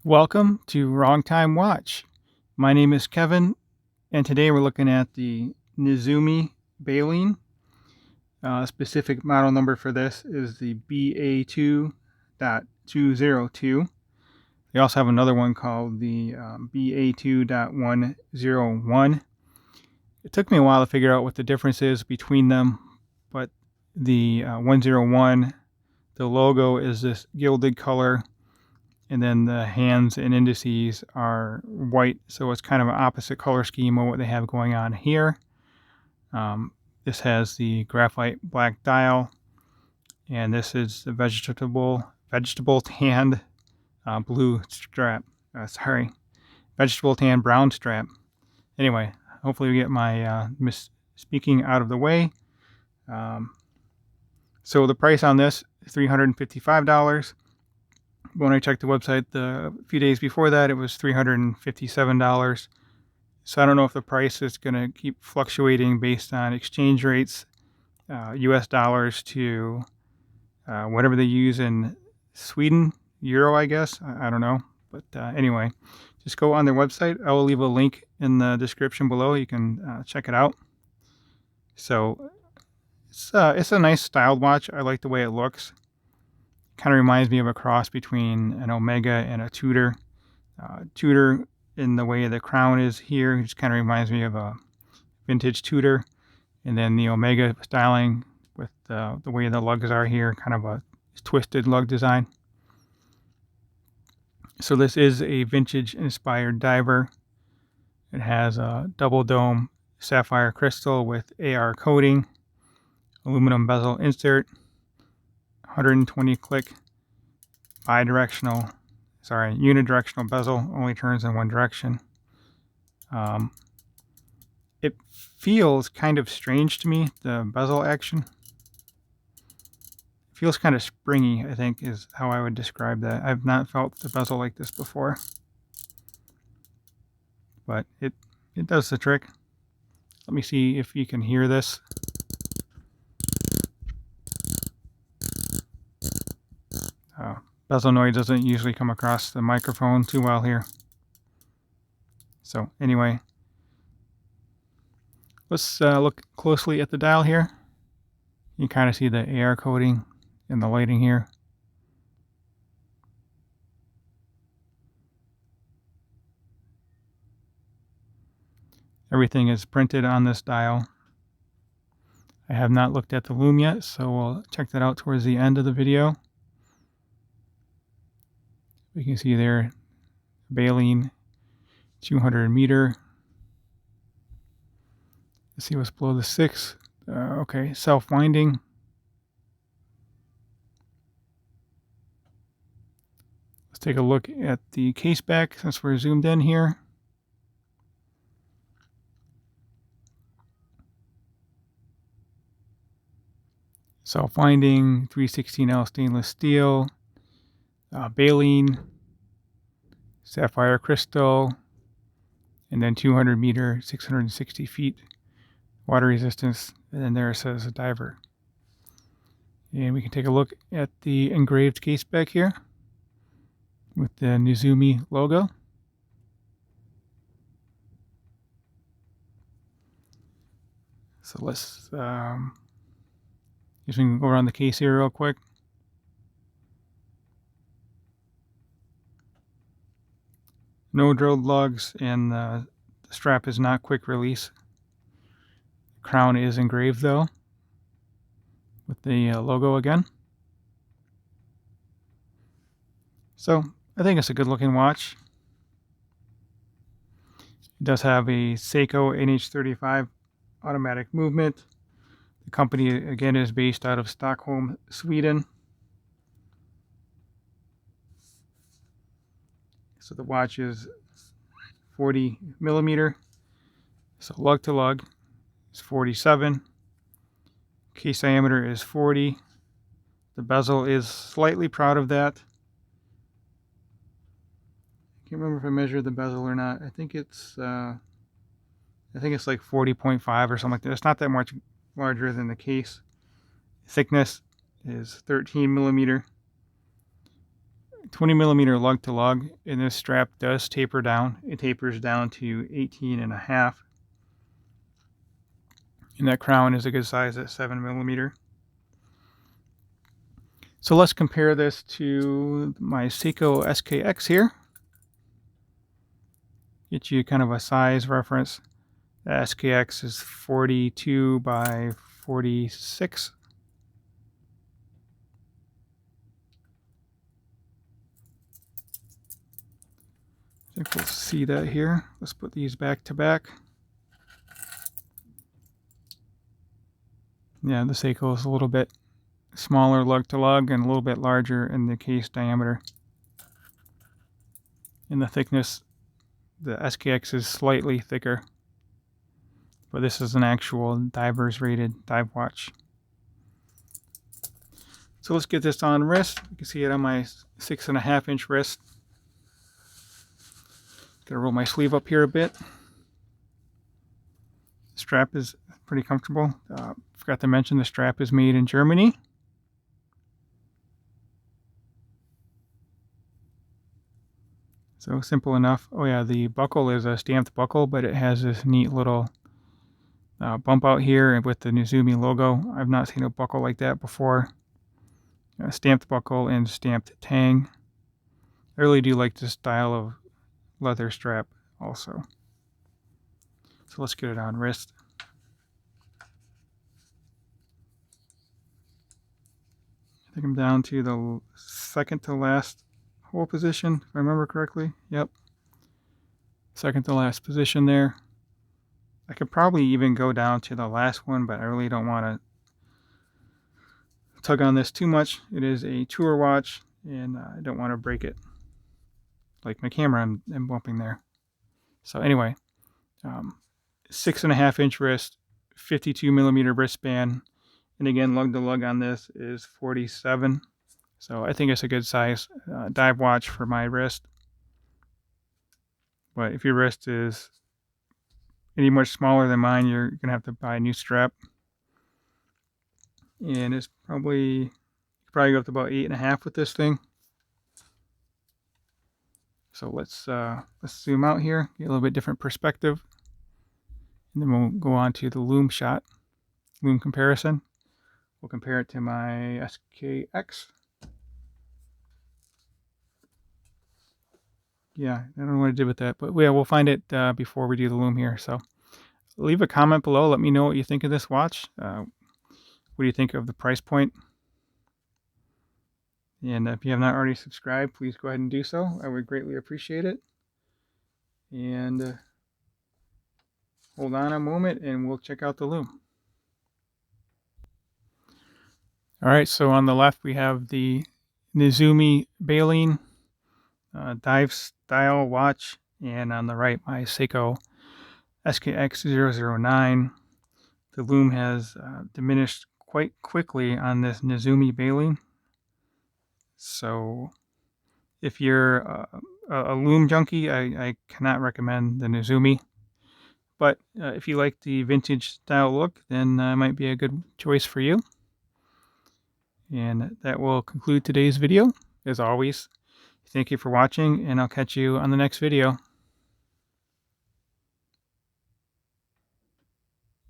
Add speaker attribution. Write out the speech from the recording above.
Speaker 1: Welcome to Wrong Time Watch. My name is Kevin, and today we're looking at the Nezumi Baleine. Specific model number for this is the BA2.202. They also have another one called the BA2.101. It took me a while to figure out what the difference is between them, but the 101, the logo is this gilded color, and then the hands and indices are white, so it's kind of an opposite color scheme of what they have going on here. This has the graphite black dial, and this is the vegetable tanned blue strap. Vegetable tan brown strap. Anyway, hopefully we get my misspeaking out of the way. So the price on this is $355. When I checked the website a few days before that, it was $357. So I don't know if the price is going to keep fluctuating based on exchange rates, US dollars to whatever they use in Sweden, euro, I guess. I don't know. But anyway, just go on their website. I will leave a link in the description below. You can check it out. So it's a nice styled watch. I like the way it looks. Kind of reminds me of a cross between an Omega and a Tudor. Tudor in the way the crown is here just kind of reminds me of a vintage Tudor. And then the Omega styling with the way the lugs are here, kind of a twisted lug design. So this is a vintage inspired diver. It has a double dome sapphire crystal with AR coating, aluminum bezel insert, 120 click unidirectional bezel, only turns in one direction. It feels kind of strange to me, the bezel action. It feels kind of springy, I think, is how I would describe that. I've not felt the bezel like this before, but it does the trick. Let me see if you can hear this. Bezel noise doesn't usually come across the microphone too well here. So anyway, let's look closely at the dial here. You can kind of see the AR coating in the lighting here. Everything is printed on this dial. I have not looked at the Lume yet, so we'll check that out towards the end of the video. We can see there, Baleine 200 meter. Let's see what's below the 6. Okay, self-winding. Let's take a look at the case back since we're zoomed in here. Self-winding, 316L stainless steel. Baleine, sapphire crystal, and then 200 meter, 660 feet water resistance, and then there it says a diver. And we can take a look at the engraved case back here with the Nezumi logo. So let's we can go around the case here real quick. No drilled lugs, and the strap is not quick release. The crown is engraved though, with the logo again. So I think it's a good looking watch. It does have a Seiko NH35 automatic movement. The company again is based out of Stockholm, Sweden. So the watch is 40 millimeter. So lug to lug is 47. Case diameter is 40. The bezel is slightly proud of that. I can't remember if I measured the bezel or not. I think it's like 40.5 or something like that. It's not that much larger than the case. Thickness is 13 millimeter. 20 millimeter lug to lug, and this strap does taper down. It tapers down to 18.5. And that crown is a good size at 7 millimeter. So let's compare this to my Seiko SKX here. Get you kind of a size reference. The SKX is 42 by 46. I think we'll see that here. Let's put these back to back. Yeah, the Seiko is a little bit smaller lug to lug and a little bit larger in the case diameter. In the thickness, the SKX is slightly thicker, but this is an actual divers rated dive watch. So let's get this on wrist. You can see it on my 6.5 inch wrist. Gonna roll my sleeve up here a bit. The strap is pretty comfortable. Forgot to mention the strap is made in Germany. So simple enough. Oh yeah, the buckle is a stamped buckle, but it has this neat little bump out here with the Nezumi logo. I've not seen a buckle like that before. A stamped buckle and stamped tang. I really do like this style of leather strap also. So let's get it on wrist. I think I'm down to the second to last hold position, if I remember correctly. Yep. Second to last position there. I could probably even go down to the last one, but I really don't want to tug on this too much. It is a tour watch, and I don't want to break it. Like my camera, I'm bumping there. So anyway, 6.5 inch wrist, 52 millimeter wristband. And again, lug to lug on this is 47. So I think it's a good size dive watch for my wrist. But if your wrist is any much smaller than mine, you're going to have to buy a new strap. And it's probably go up to about 8.5 with this thing. So let's zoom out here, get a little bit different perspective. And then we'll go on to the Lume shot, Lume comparison. We'll compare it to my SKX. Yeah, I don't know what I did with that, but yeah, we'll find it before we do the Lume here. So leave a comment below. Let me know what you think of this watch. What do you think of the price point? And if you have not already subscribed, please go ahead and do so. I would greatly appreciate it. And hold on a moment and we'll check out the Lume. All right, so on the left we have the Nezumi Baleine dive style watch, and on the right my Seiko SKX009. The Lume has diminished quite quickly on this Nezumi Baleine. So if you're a Lume junkie, I cannot recommend the Nezumi. But if you like the vintage style look, then it might be a good choice for you. And that will conclude today's video. As always, thank you for watching, and I'll catch you on the next video.